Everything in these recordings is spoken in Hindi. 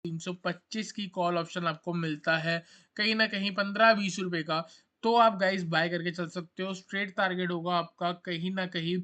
325 की कॉल ऑप्शन आपको मिलता है, कहीं न कहीं 15-20 रुपए का, तो आप गाइस बाय करके चल सकते हो। स्ट्रेट टारगेट होगा आपका कहीं न कहीं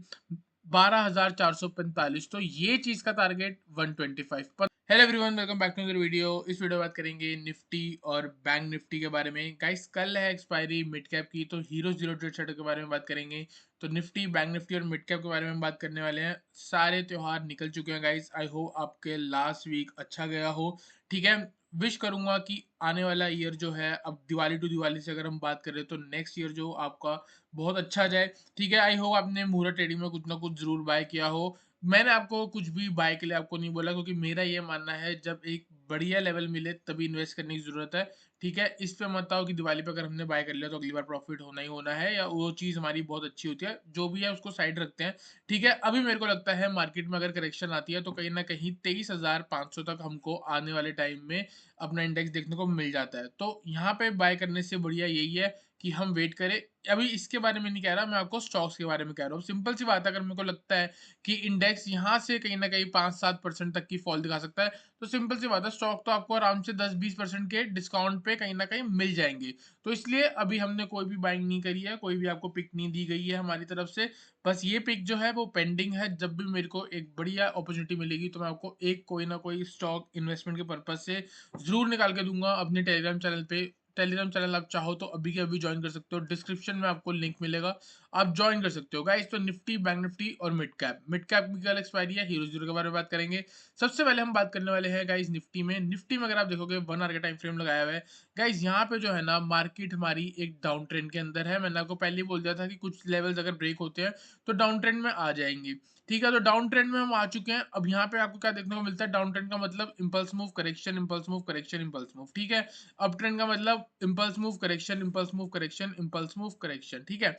12,445, तो ये चीज़ का टारगेट 125 पर। Hello everyone, welcome back to another video. इस वीडियो में बात करेंगे निफ्टी और बैंक निफ्टी के बारे में। गाइस कल है एक्सपायरी मिड कैप की, तो हीरो जीरो ट्रेड शैडो के बारे में बात करेंगे। तो निफ्टी, बैंक निफ्टी और मिड कैप के बारे में बात करने वाले हैं। सारे त्योहार निकल चुके हैं गाइस, आई होप आपके लास्ट वीक अच्छा गया हो। ठीक है, विश करूंगा कि आने वाला ईयर जो है, अब दिवाली टू दिवाली से अगर हम बात करें तो नेक्स्ट ईयर जो आपका बहुत अच्छा जाए। ठीक है, आई होप आपने मुहूर्त ट्रेडिंग में कुछ ना कुछ जरूर बाय किया हो। मैंने आपको कुछ भी बाय के लिए आपको नहीं बोला, क्योंकि मेरा ये मानना है जब एक बढ़िया लेवल मिले तभी इन्वेस्ट करने की जरूरत है। ठीक है, इस पे मत आओ कि दिवाली पे अगर हमने बाय कर लिया तो अगली बार प्रॉफिट होना ही होना है, या वो चीज हमारी बहुत अच्छी होती है। जो भी है उसको साइड रखते हैं। ठीक है, अभी मेरे को लगता है मार्केट में अगर करेक्शन आती है तो कहीं ना कहीं 23,500 तक हमको आने वाले टाइम में अपना इंडेक्स देखने को मिल जाता है। तो यहाँ पे बाय करने से बढ़िया यही है कि हम वेट करें। अभी इसके बारे में नहीं कह रहा, मैं आपको स्टॉक्स के बारे में कह रहा हूँ। सिंपल सी बात है, अगर मेरे को लगता है कि इंडेक्स यहाँ से कहीं ना कहीं 5-7% तक की फॉल दिखा सकता है, तो सिंपल सी बात है, स्टॉक तो आपको आराम से 10-20% के डिस्काउंट पे कहीं ना कहीं मिल जाएंगे। तो इसलिए अभी हमने कोई भी बाइंग नहीं करी है, कोई भी आपको पिक नहीं दी गई है हमारी तरफ से। बस ये पिक जो है वो पेंडिंग है। जब भी मेरे को एक बढ़िया अपॉर्चुनिटी मिलेगी तो मैं आपको एक कोई ना कोई स्टॉक इन्वेस्टमेंट के पर्पज से जरूर निकाल के दूंगा अपने टेलीग्राम चैनल पे। टेलीग्राम चैनल आप चाहो तो अभी के अभी ज्वाइन कर सकते हो, डिस्क्रिप्शन में आपको लिंक मिलेगा, आप ज्वाइन कर सकते हो गाइस। तो निफ्टी, बैंक निफ्टी और मिड कैप की कल एक्सपायरी है, हीरो जीरो के बारे में बात करेंगे। सबसे पहले हम बात करने वाले हैं गाइस निफ्टी में। निफ्टी में अगर आप देखोगे 1 आवर का टाइम फ्रेम लगाया हुआ है गाइस, यहाँ पे जो है ना मार्केट हमारी एक डाउन ट्रेंड के अंदर है। मैंने आपको पहले ही बोल दिया था कि कुछ लेवल्स अगर ब्रेक होते हैं तो डाउन ट्रेंड में आ जाएंगे। ठीक है, तो डाउन ट्रेंड में हम आ चुके हैं। अब यहाँ पे आपको क्या देखने को मिलता है, डाउन ट्रेंड का मतलब impulse move, correction, impulse move, correction, impulse move. ठीक है, अप ट्रेंड का मतलब impulse move, correction, impulse move, correction, impulse move, correction. ठीक है,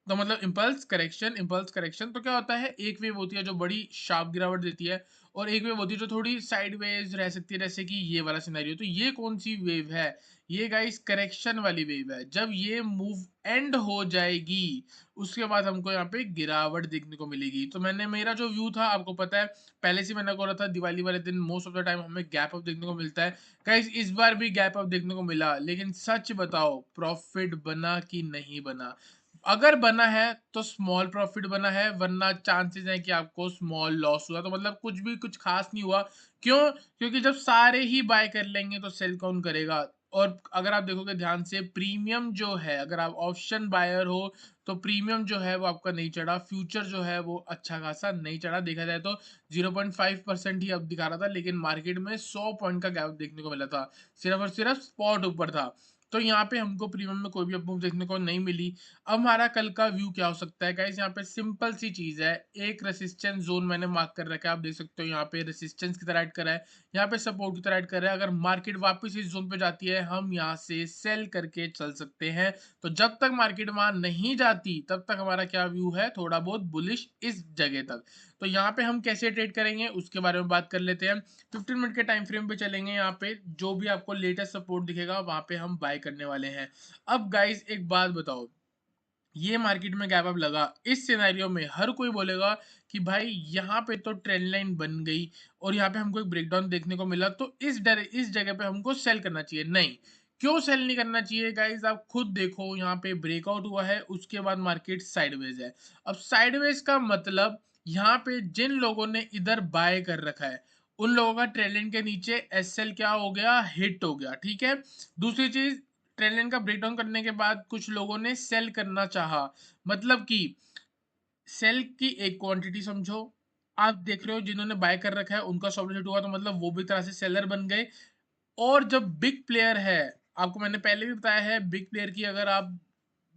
तो मतलब इंपल्स करेक्शन, इंपल्स करेक्शन। तो क्या होता है, एक वेव होती है जो बड़ी शार्प गिरावट देती है, और एक वेव होती है जो थोड़ी साइडवेज रह सकती है, जैसे कि ये वाला सिनेरियो। तो ये कौन सी वेव है, ये गाइस करेक्शन वाली वेव है। जब ये मूव एंड हो जाएगी उसके बाद हमको यहाँ पे गिरावट देखने को मिलेगी। तो मैंने, मेरा जो व्यू था आपको पता है, पहले से मैंने बोला था दिवाली वाले दिन मोस्ट ऑफ द टाइम हमें गैप अप देखने को मिलता है। गाइस इस बार भी गैप अप देखने को मिला, लेकिन सच बताओ प्रॉफिट बना कि नहीं बना? अगर बना है तो स्मॉल प्रॉफिट बना है, वरना चांसेस हैं कि आपको स्मॉल लॉस हुआ। तो मतलब कुछ भी कुछ खास नहीं हुआ। क्यों? क्योंकि जब सारे ही बाय कर लेंगे तो सेल कौन करेगा? और अगर आप देखोगे ध्यान से, प्रीमियम जो है, अगर आप ऑप्शन बायर हो तो प्रीमियम जो है वो आपका नहीं चढ़ा, फ्यूचर जो है वो अच्छा खासा नहीं चढ़ा। देखा जाए तो 0.5% ही अब दिखा रहा था, लेकिन मार्केट में 100 पॉइंट का गैप देखने को मिला था, सिर्फ और सिर्फ स्पॉट ऊपर था। तो यहाँ पे हमको प्रीमियम में कोई भी अपमूव देखने को नहीं मिली। अब हमारा कल का व्यू क्या हो सकता है गाइस, यहाँ पे सिंपल सी चीज है। एक रेसिस्टेंस जोन मैंने मार्क कर रखा है, आप देख सकते हो यहाँ पे रेसिस्टेंस की तरह ऐड करा है, यहाँ पे सपोर्ट की तरह ऐड कर रहा है। अगर मार्केट वापस इस जोन पे जाती है हम यहाँ से सेल करके चल सकते हैं। तो जब तक मार्केट वहां नहीं जाती तब तक हमारा क्या व्यू है, थोड़ा बहुत बुलिश इस जगह तक। तो यहाँ पे हम कैसे ट्रेड करेंगे उसके बारे में बात कर लेते हैं। 15 मिनट के टाइम फ्रेम पे चलेंगे। यहाँ पे जो भी आपको लेटेस्ट सपोर्ट दिखेगा वहां पे हम बाय करने वाले हैं। अब गाइस एक बात बताओ, ये मार्केट में गैप अप लगा, इस सिनेरियो में हर कोई बोलेगा कि भाई यहाँ पे तो ट्रेंड लाइन बन गई और यहाँ पे हमको एक ब्रेकडाउन देखने को मिला, तो इस जगह पे हमको सेल करना चाहिए। नहीं, क्यों सेल नहीं करना चाहिए गाइस, आप खुद देखो। यहाँ पे ब्रेकआउट हुआ है, उसके बाद मार्केट साइडवेज है। अब साइडवेज का मतलब यहाँ पे जिन लोगों ने इधर बाय कर रखा है उन लोगों का ट्रेंड लाइन के नीचे एस एल क्या हो गया, हिट हो गया। ठीक है, दूसरी चीज, ट्रेंड लाइन का ब्रेकडाउन करने के बाद कुछ लोगों ने सेल करना चाहा, मतलब कि सेल की एक क्वांटिटी समझो। आप देख रहे हो जिन्होंने बाय कर रखा है उनका स्टॉप लॉस हुआ, तो मतलब वो भी तरह से सेलर बन गए। और जब बिग प्लेयर है, आपको मैंने पहले भी बताया है, बिग प्लेयर की अगर आप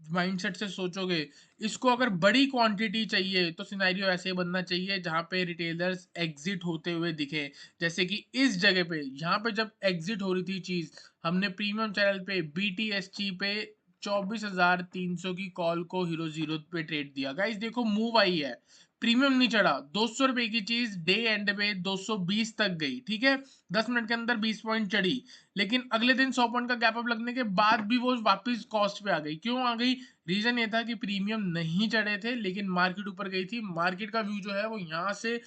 माइंडसेट से सोचोगे, इसको अगर बड़ी क्वांटिटी चाहिए तो सिनेरियो ऐसे बनना चाहिए जहां पे रिटेलर्स एग्जिट होते हुए दिखे। जैसे कि इस जगह पे, यहाँ पे जब एग्जिट हो रही थी चीज, हमने प्रीमियम चैनल पे BTSG पे 24,300 की कॉल को हीरो जीरो पे ट्रेड दिया। गाइस देखो मूव आई है, प्रीमियम नहीं चढ़ा। 200 रुपए की चीज डे एंड पे 220 तक गई। ठीक है, 10 मिनट के अंदर 20 पॉइंट चढ़ी, लेकिन अगले दिन 100 पॉइंट का गैप अप लगने के बाद भी वो वापस कॉस्ट पे आ गई। क्यों आ गई? रीजन ये था कि प्रीमियम नहीं चढ़े थे लेकिन मार्केट ऊपर गई थी। मार्केट का व्यू जो है वो यहाँ से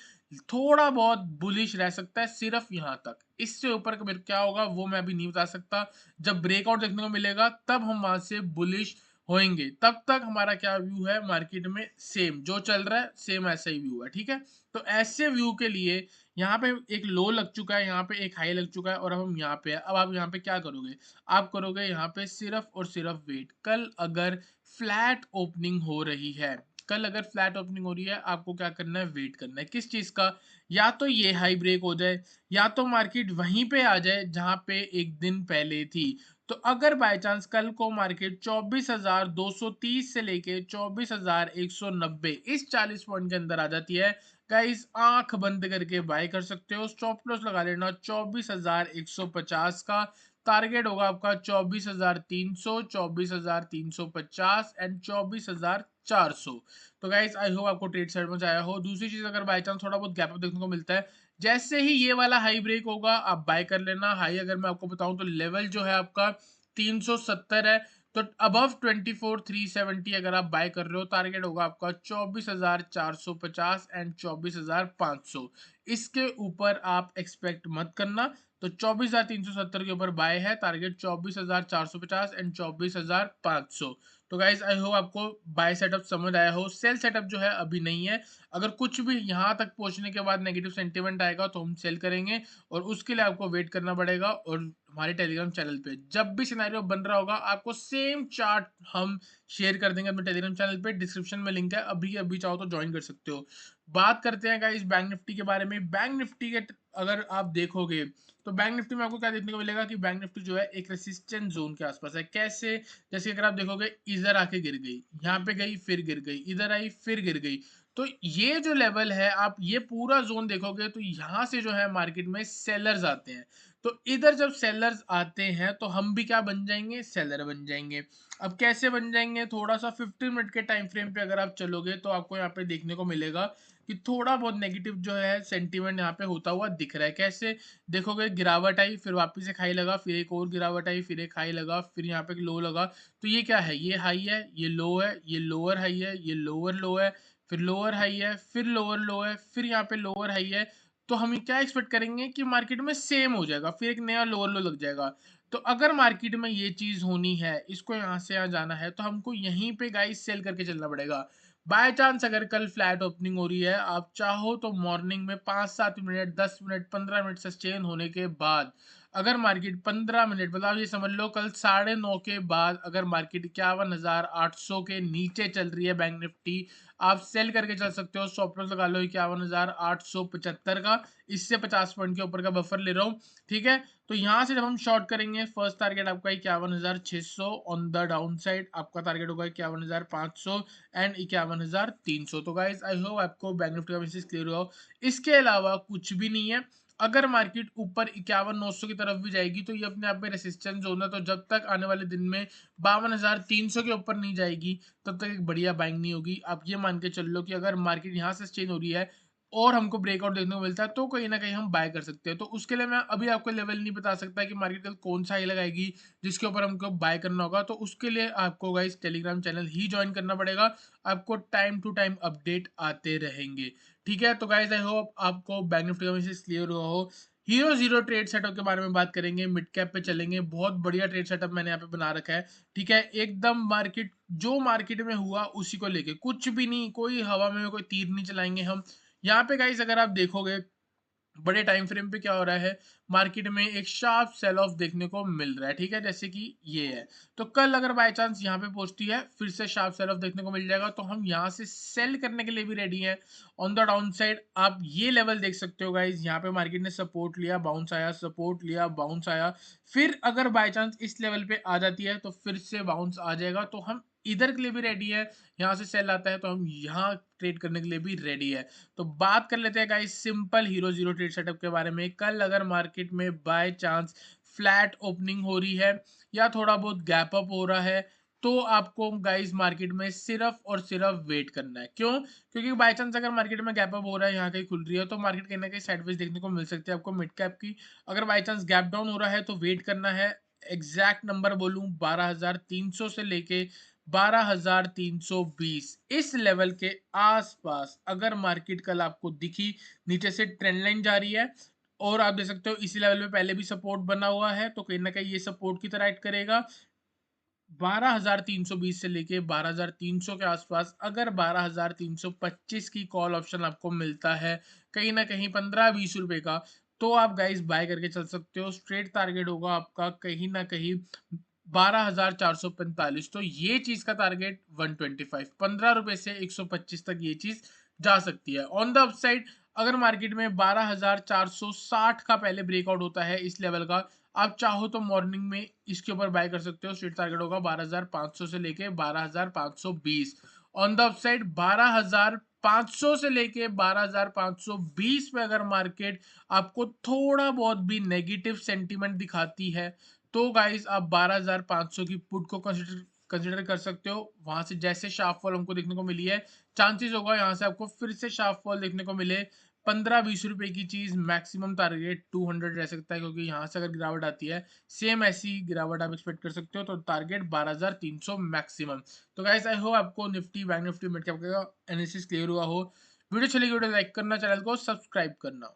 थोड़ा बहुत बुलिश रह सकता है सिर्फ यहाँ तक। इससे ऊपर का मेरे क्या होगा वो मैं अभी नहीं बता सकता। जब ब्रेकआउट देखने को मिलेगा तब हम वहां से बुलिश होएंगे। तब तक हमारा क्या व्यू है मार्केट में, सेम जो चल रहा है सेम ऐसा ही व्यू है, ठीक है। तो ऐसे व्यू के लिए यहाँ पे एक लो लग चुका है, यहाँ पे एक हाई लग चुका है और अब हम यहाँ पे है। अब आप यहाँ पे क्या करोगे, आप करोगे यहाँ पे सिर्फ और सिर्फ वेट। कल अगर फ्लैट ओपनिंग हो रही है, कल अगर फ्लैट ओपनिंग हो रही है, आपको क्या करना है, वेट करना है। किस चीज का, या तो ये हाई ब्रेक हो जाए या तो मार्केट वहीं पे आ जाए जहां पे एक दिन पहले थी। तो अगर बाय चांस कल को मार्केट 24,230 से लेके 24,190 इस 40 पॉइंट के अंदर आ जाती है, गाइस आंख बंद करके बाय कर सकते हो। स्टॉप लॉस लगा लेना 24,150 का। टारगेट होगा आपका 24,300, 24,350 एंड 24,400। तो गाइस आई होप आपको ट्रेड समझ आया हो। दूसरी चीज, अगर बाय चांस थोड़ा बहुत गैप अप देखने को मिलता है, जैसे ही ये वाला हाई ब्रेक होगा आप बाय कर लेना। हाई अगर मैं आपको बताऊं तो लेवल जो है आपका 370 है। तो अबव 24,370 अगर आप बाय कर रहे हो, टारगेट होगा आपका 24,450 एंड 24,500। इसके ऊपर आप एक्सपेक्ट मत करना। तो 24,370 के ऊपर बाय है, टारगेट 24,450 एंड 24,500। तो गाइज आई होप आपको बाय सेटअप समझ आया हो। सेल सेटअप जो है अभी नहीं है। अगर कुछ भी यहाँ तक पहुंचने के बाद नेगेटिव सेंटीमेंट आएगा तो हम सेल करेंगे, और उसके लिए आपको वेट करना पड़ेगा। और हमारे टेलीग्राम चैनल पे जब भी सिनेरियो बन रहा होगा आपको सेम चार्ट हम शेयर कर देंगे अपने टेलीग्राम चैनल पे। डिस्क्रिप्शन में लिंक है, अभी अभी चाहो तो ज्वाइन कर सकते हो। बात करते हैं गाइस बैंक निफ्टी के बारे में। बैंक निफ्टी के अगर आप देखोगे तो बैंक निफ्टी में आपको क्या देखने को मिलेगा कि बैंक निफ्टी जो है एक रेसिस्टेंट जोन के आसपास है। कैसे, जैसे अगर आप देखोगे इधर आके गिर गई, यहाँ पे गई फिर गिर गई, इधर आई फिर गिर गई। तो ये जो लेवल है, आप ये पूरा जोन देखोगे तो यहाँ से जो है मार्केट में सेलर्स आते हैं। तो इधर जब सेलर्स आते हैं तो हम भी क्या बन जाएंगे, सेलर बन जाएंगे। अब कैसे बन जाएंगे, थोड़ा सा 15 मिनट के टाइम फ्रेम पे अगर आप चलोगे तो आपको यहाँ पे देखने को मिलेगा कि थोड़ा बहुत नेगेटिव जो है सेंटीमेंट यहाँ पे होता हुआ दिख रहा है। कैसे देखोगे, गिरावट आई, फिर वापस एक हाई लगा, फिर एक और गिरावट आई, फिर एक हाई लगा, फिर यहाँ पे एक लो लगा। तो ये क्या है, ये हाई है, ये लो है, ये लोअर हाई है, ये लोअर लो है, फिर लोअर हाई है, फिर लोअर लो है, फिर यहाँ पे लोअर हाई है। तो हम क्या एक्सपेक्ट करेंगे कि मार्केट में सेम हो जाएगा, फिर एक नया लोअर लो लग जाएगा। तो अगर मार्केट में ये चीज होनी है, इसको यहाँ से यहाँ जाना है, तो हमको यहीं पे गाइस सेल करके चलना पड़ेगा। बाय चांस अगर कल फ्लैट ओपनिंग हो रही है, आप चाहो तो मॉर्निंग में 5-7 मिनट, 10 मिनट, 15 मिनट सस्टेन होने के बाद अगर मार्केट 15 मिनट, मतलब ये समझ लो कल 9:30 के बाद अगर मार्केट 51,800 के नीचे चल रही है बैंक निफ्टी, आप सेल करके चल सकते हो। स्टॉप लॉस लगा लो 51,875 का। इससे 50 पॉइंट के ऊपर का बफर ले रहा हूँ, ठीक है। तो यहाँ से जब हम शॉर्ट करेंगे, फर्स्ट टारगेट आपका 51,600, ऑन द डाउन साइड आपका टारगेट होगा 51,500 एंड 51,300। तो गाइस आई होप आपको बैंक निफ्टी का मैसेज क्लियर हुआ हो। इसके अलावा कुछ भी नहीं है। अगर मार्केट ऊपर 51,900 की तरफ भी जाएगी तो ये अपने आप में रेसिस्टेंस जोन है। तो जब तक आने वाले दिन में 52,300 के ऊपर नहीं जाएगी तब तक एक बढ़िया बाइंग नहीं होगी। आप ये मान के चल लो कि अगर मार्केट यहाँ से चेंज हो रही है और हमको ब्रेकआउट देखने को मिलता है तो कहीं ना कहीं हम बाय कर सकते हैं। तो उसके लिए मैं अभी आपको लेवल नहीं बता सकता कि मार्केट कल कौन सा हाई लगाएगी जिसके ऊपर हमको बाय करना होगा। तो उसके लिए आपको गाइस टेलीग्राम चैनल ही ज्वाइन करना पड़ेगा। आपको टाइम टू टाइम अपडेट आते रहेंगे, ठीक है। तो गाइस आई होप आपको बैंक निफ्टी का मैसेज क्लियर हुआ हो। हीरो जीरो ट्रेड सेटअप के बारे में बात करेंगे, मिड कैप पे चलेंगे। बहुत बढ़िया ट्रेड सेटअप मैंने यहाँ पे बना रखा है, ठीक है। एकदम मार्केट जो मार्केट में हुआ उसी को लेके, कुछ भी नहीं, कोई हवा में कोई तीर नहीं चलाएंगे हम। यहाँ पे गाइस अगर आप देखोगे बड़े टाइम फ्रेम पे क्या हो रहा है, मार्केट में एक शार्प सेल ऑफ देखने को मिल रहा है, ठीक है, जैसे कि ये है। तो कल अगर बाय चांस यहाँ पे पहुंचती है, फिर से शार्प सेल ऑफ देखने को मिल जाएगा, तो हम यहाँ से सेल करने के लिए भी रेडी हैं। ऑन द डाउन साइड आप ये लेवल देख सकते हो गाइज, यहाँ पे मार्केट ने सपोर्ट लिया, बाउंस आया, सपोर्ट लिया, बाउंस आया। फिर अगर बाय चांस इस लेवल पे आ जाती है तो फिर से बाउंस आ जाएगा, तो हम इधर के लिए भी रेडी है। यहाँ से सेल आता है तो हम यहाँ ट्रेड करने के लिए भी रेडी है। तो बात कर लेते हैं guys simple hero zero trade setup के बारे में। कल अगर मार्केट में बाय चांस फ्लैट ओपनिंग हो रही है या थोड़ा बहुत गैप अप हो रहा है, तो आपको गाइस मार्केट में सिर्फ और सिर्फ वेट करना है। क्यों? क्योंकि बाय चांस अगर मार्केट में गैप अप हो रहा है, यहाँ कहीं खुल रही है, तो मार्केट कहीं ना कहीं साइडवेज देखने को मिल सकती है आपको मिड कैप की। अगर बाय चांस गैप डाउन हो रहा है तो वेट करना है। एग्जैक्ट नंबर बोलूं 12,300 से लेके 12,320 इस लेवल के आसपास अगर मार्केट कल आपको दिखी, नीचे से ट्रेंड लाइन जा रही है और आप देख सकते हो इसी लेवल पे पहले भी सपोर्ट बना हुआ है, तो कहीं ना कहीं ये सपोर्ट की तरह एक्ट करेगा। 12,320 से लेके 12,300 के आसपास अगर 12,325 की कॉल ऑप्शन आपको मिलता है कहीं ना कहीं 15-20 रुपए का, तो आप गाइस बाय करके चल सकते हो। स्ट्रेट टारगेट होगा आपका कहीं ना कहीं 12,445, तो ये चीज का टारगेट 125, 15 रुपए से 125 तक ये चीज जा सकती है। ऑन द अपसाइड अगर मार्केट में 12,460 का पहले ब्रेकआउट होता है इस लेवल का, आप चाहो तो मॉर्निंग में इसके ऊपर बाय कर सकते हो। स्ट्रेट टारगेट होगा 12,500 से लेके 12,520। ऑन द अपसाइड 12,500 से लेके 12,520 पे अगर मार्केट आपको थोड़ा बहुत भी नेगेटिव सेंटीमेंट दिखाती है, तो गाइस आप 12,500 की पुट को कंसिडर कर सकते हो। वहां से जैसे शार्प फॉल हमको देखने को मिली है, चांसेस होगा यहाँ से आपको फिर से शार्प फॉल देखने को मिले। 15-20 रुपए की चीज मैक्सिमम टारगेट 200 रह सकता है, क्योंकि यहाँ से अगर गिरावट आती है सेम ऐसी गिरावट आप एक्सपेक्ट कर सकते हो, तो टारगेट 12,300 मैक्सिमम। तो गाइस आई होप आपको Nifty bank Nifty mid cap का एनालिसिस क्लियर हुआ हो। वीडियो चलेगी वीडियो लाइक करना, चैनल को सब्सक्राइब करना।